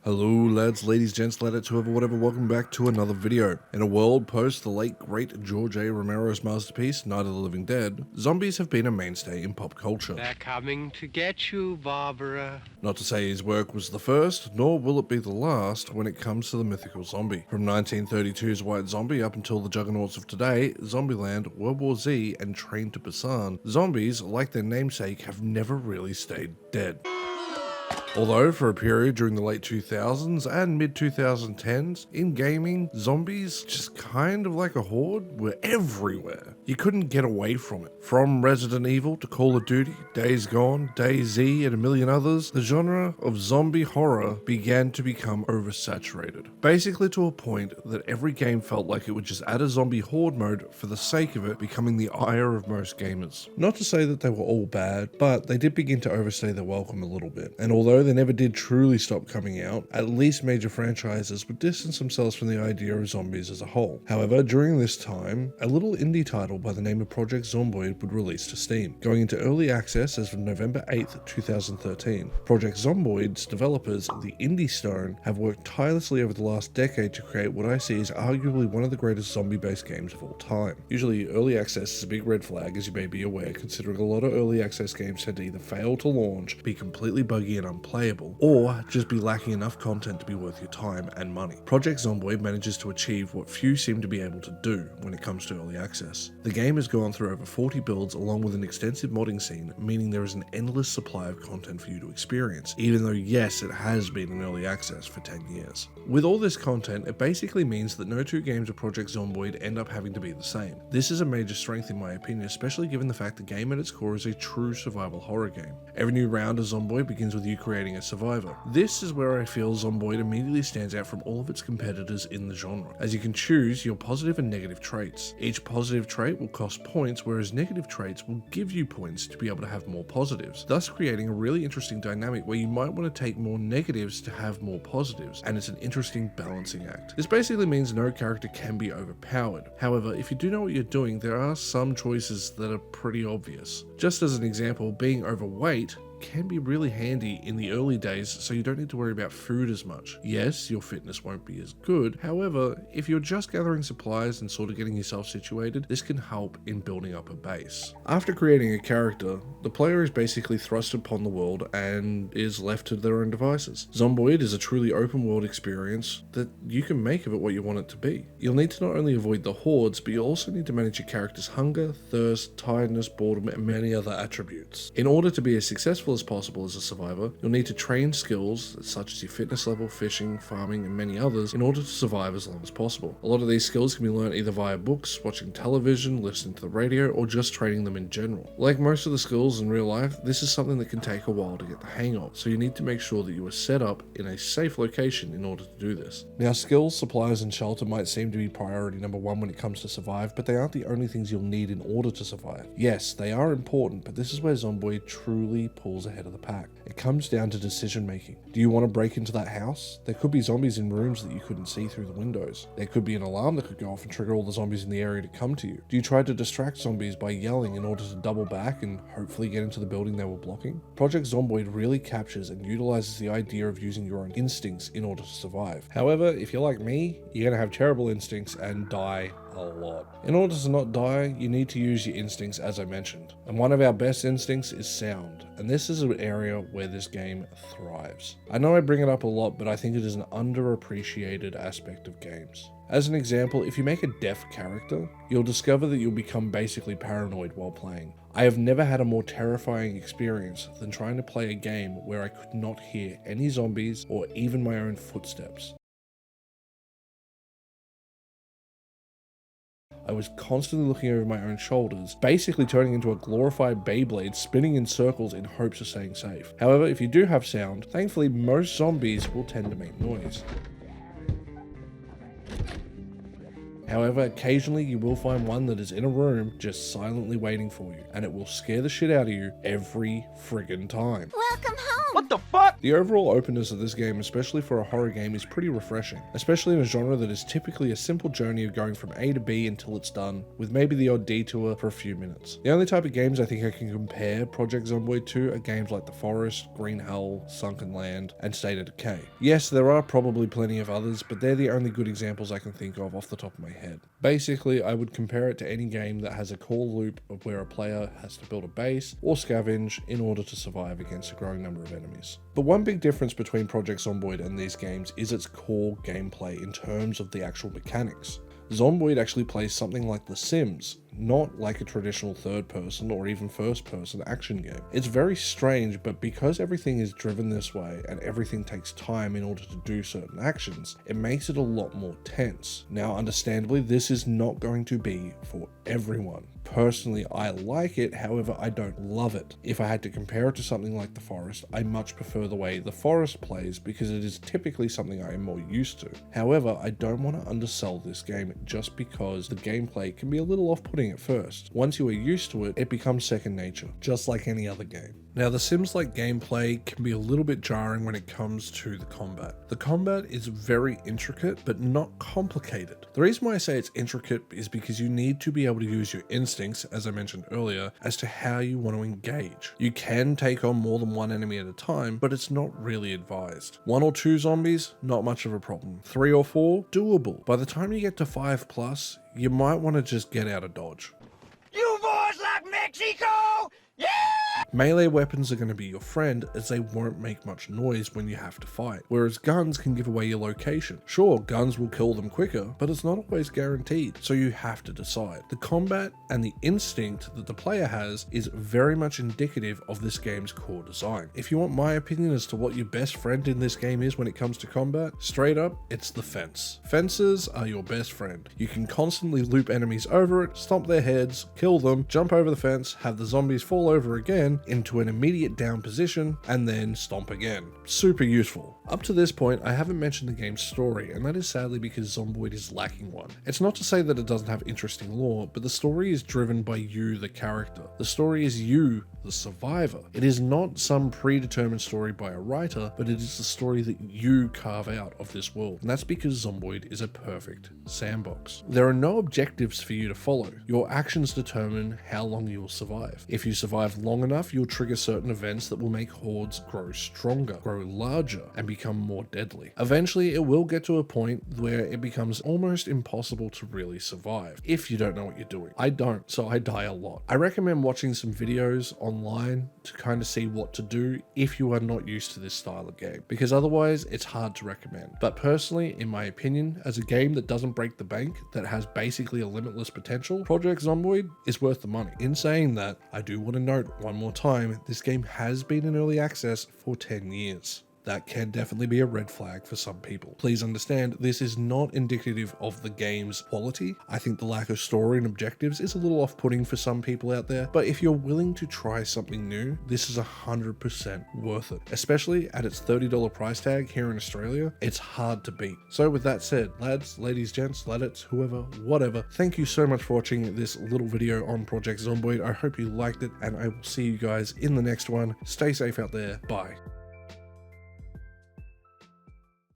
Hello lads, ladies, gents, ladetts, whoever, whatever, welcome back to another video. In a world post the late great George A. Romero's masterpiece, Night of the Living Dead, zombies have been a mainstay in pop culture. They're coming to get you, Barbara. Not to say his work was the first, nor will it be the last when it comes to the mythical zombie. From 1932's White Zombie up until the juggernauts of today, Zombieland, World War Z, and Train to Busan, zombies, like their namesake, have never really stayed dead. Although, for a period during the late 2000s and mid-2010s, in gaming, zombies, just kind of like a horde, were everywhere. You couldn't get away from it. From Resident Evil to Call of Duty, Days Gone, DayZ, and a million others, the genre of zombie horror began to become oversaturated. Basically to a point that every game felt like it would just add a zombie horde mode for the sake of it, becoming the ire of most gamers. Not to say that they were all bad, but they did begin to overstay their welcome a little bit. And although they never did truly stop coming out, at least major franchises would distance themselves from the idea of zombies as a whole. However, during this time, a little indie title by the name of Project Zomboid would release to Steam, going into early access as of November 8th, 2013. Project Zomboid's developers, the Indie Stone, have worked tirelessly over the last decade to create what I see as arguably one of the greatest zombie-based games of all time. Usually, early access is a big red flag, as you may be aware, considering a lot of early access games tend to either fail to launch, be completely buggy and unplayable, or just be lacking enough content to be worth your time and money. Project Zomboid manages to achieve what few seem to be able to do when it comes to early access. The game has gone through over 40 builds along with an extensive modding scene, meaning there is an endless supply of content for you to experience, even though yes, it has been in early access for 10 years. With all this content, it basically means that no two games of Project Zomboid end up having to be the same. This is a major strength in my opinion, especially given the fact the game at its core is a true survival horror game. Every new round of Zomboid begins with you creating a survivor. This is where I feel Zomboid immediately stands out from all of its competitors in the genre, as you can choose your positive and negative traits. Each positive trait will cost points, whereas negative traits will give you points to be able to have more positives, thus creating a really interesting dynamic where you might want to take more negatives to have more positives, and it's an interesting balancing act. This basically means no character can be overpowered. However, if you do know what you're doing, there are some choices that are pretty obvious. Just as an example, being overweight can be really handy in the early days, so you don't need to worry about food as much. Yes, your fitness won't be as good. However, if you're just gathering supplies and sort of getting yourself situated, this can help in building up a base. After creating a character, the player is basically thrust upon the world and is left to their own devices. Zomboid is a truly open world experience that you can make of it what you want it to be. You'll need to not only avoid the hordes, but you'll also need to manage your character's hunger, thirst, tiredness, boredom, and many other attributes. In order to be as successful as possible as a survivor, you'll need to train skills such as your fitness level, fishing, farming, and many others in order to survive as long as possible. A lot of these skills can be learned either via books, watching television, listening to the radio, or just training them in general. Like most of the skills in real life, this is something that can take a while to get the hang of, so you need to make sure that you are set up in a safe location in order to do this. Now, skills, supplies, and shelter might seem to be priority number one when it comes to survive, but they aren't the only things you'll need in order to survive. Yes, they are important, but this is where Zomboid truly pulls ahead of the pack. It comes down to decision making. Do you want to break into that house? There could be zombies in rooms that you couldn't see through the windows. There could be an alarm that could go off and trigger all the zombies in the area to come to you. Do you try to distract zombies by yelling in order to double back and hopefully get into the building they were blocking? Project Zomboid really captures and utilizes the idea of using your own instincts in order to survive. However, if you're like me, you're going to have terrible instincts and die a lot. In order to not die, you need to use your instincts as I mentioned. And one of our best instincts is sound. And this is an area where this game thrives. I know I bring it up a lot, but I think it is an underappreciated aspect of games. As an example, if you make a deaf character, you'll discover that you'll become basically paranoid while playing. I have never had a more terrifying experience than trying to play a game where I could not hear any zombies or even my own footsteps. I was constantly looking over my own shoulders, basically turning into a glorified Beyblade spinning in circles in hopes of staying safe. However, if you do have sound, thankfully most zombies will tend to make noise. However, occasionally you will find one that is in a room just silently waiting for you, and it will scare the shit out of you every friggin' time. Welcome home! What the fuck? The overall openness of this game, especially for a horror game, is pretty refreshing, especially in a genre that is typically a simple journey of going from A to B until it's done, with maybe the odd detour for a few minutes. The only type of games I think I can compare Project Zomboid to are games like The Forest, Green Hell, Sunken Land, and State of Decay. Yes, there are probably plenty of others, but they're the only good examples I can think of off the top of my head. Basically, I would compare it to any game that has a core loop of where a player has to build a base or scavenge in order to survive against a growing number of enemies. The one big difference between Project Zomboid and these games is its core gameplay in terms of the actual mechanics. Zomboid actually plays something like The Sims, not like a traditional third-person or even first-person action game. It's very strange, but because everything is driven this way and everything takes time in order to do certain actions, it makes it a lot more tense. Now, understandably, this is not going to be for everyone. Personally, I like it, however, I don't love it. If I had to compare it to something like The Forest, I much prefer the way The Forest plays because it is typically something I am more used to. However, I don't want to undersell this game just because the gameplay can be a little off-putting at first. Once you are used to it, it becomes second nature, just like any other game. Now, the Sims-like gameplay can be a little bit jarring when it comes to the combat. The combat is very intricate, but not complicated. The reason why I say it's intricate is because you need to be able to use your instincts, as I mentioned earlier, as to how you want to engage. You can take on more than one enemy at a time, but it's not really advised. 1 or 2 zombies, not much of a problem. 3 or 4, doable. By the time you get to 5+, you might want to just get out of dodge. You boys like Mexico? Yeah! Melee weapons are going to be your friend as they won't make much noise when you have to fight, whereas guns can give away your location. Sure, guns will kill them quicker, but it's not always guaranteed, so you have to decide. The combat and the instinct that the player has is very much indicative of this game's core design. If you want my opinion as to what your best friend in this game is when it comes to combat, straight up, it's the fence. Fences are your best friend. You can constantly loop enemies over it, stomp their heads, kill them, jump over the fence, have the zombies fall over again into an immediate down position, and then stomp again. Super useful. Up to this point, I haven't mentioned the game's story, and that is sadly because Zomboid is lacking one. It's not to say that it doesn't have interesting lore, but the story is driven by you, the character. The story is you, the survivor. It is not some predetermined story by a writer, but it is the story that you carve out of this world, and that's because Zomboid is a perfect sandbox. There are no objectives for you to follow. Your actions determine how long you will survive. If you survive long enough, you'll trigger certain events that will make hordes grow stronger, grow larger, and become more deadly. Eventually, it will get to a point where it becomes almost impossible to really survive if you don't know what you're doing. I don't, so I die a lot. I recommend watching some videos online to kind of see what to do if you are not used to this style of game, because otherwise it's hard to recommend. But personally, in my opinion, as a game that doesn't break the bank, that has basically a limitless potential, Project Zomboid is worth the money. In saying that, I do want to note one more time, this game has been in early access for 10 years. That can definitely be a red flag for some people. Please understand, this is not indicative of the game's quality. I think the lack of story and objectives is a little off-putting for some people out there, but if you're willing to try something new, this is 100% worth it. Especially at its $30 price tag here in Australia, it's hard to beat. So with that said, lads, ladies, gents, ladetts, whoever, whatever, thank you so much for watching this little video on Project Zomboid. I hope you liked it, and I will see you guys in the next one. Stay safe out there. Bye.